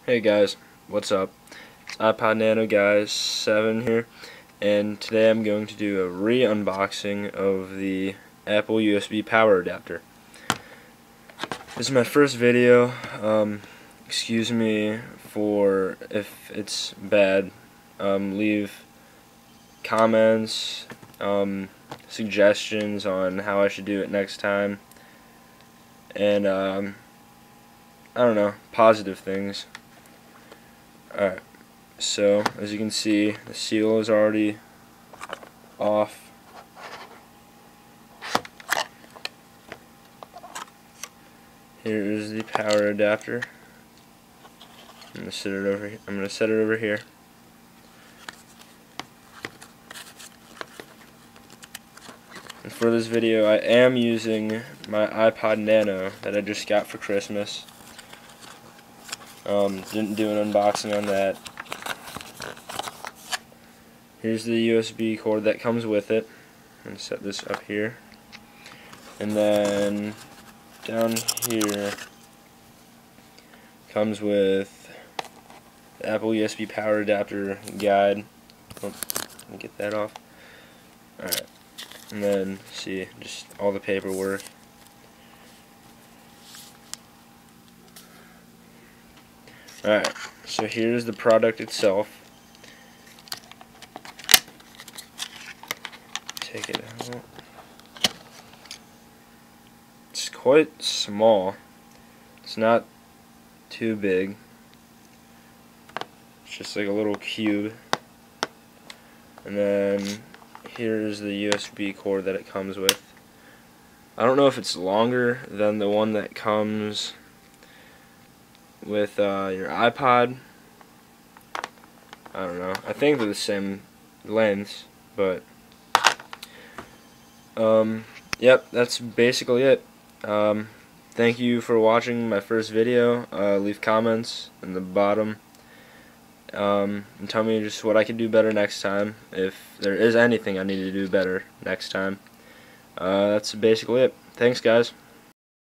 Hey guys, what's up? It's iPod Nano Guys 7 here, and today I'm going to do a re-unboxing of the Apple USB power adapter. This is my first video. Excuse me for if it's bad. Leave comments, suggestions on how I should do it next time, and I don't know, positive things. Alright, so as you can see, the seal is already off. Here is the power adapter. I'm gonna set it over here. And for this video, I am using my iPod Nano that I just got for Christmas. Didn't do an unboxing on that. Here's the USB cord that comes with it. I'm going to set this up here. And then down here comes with the Apple USB power adapter guide. Oh, let me get that off. Alright. And then see just all the paperwork. Alright, so here's the product itself. Take it out. It's quite small. It's not too big. It's just like a little cube. And then here's the USB cord that it comes with. I don't know if it's longer than the one that comes with your iPod. I don't know. I think they're the same lengths, but yep, that's basically it. Thank you for watching my first video. Leave comments in the bottom and tell me just what I can do better next time, if there is anything I need to do better next time. That's basically it. Thanks, guys.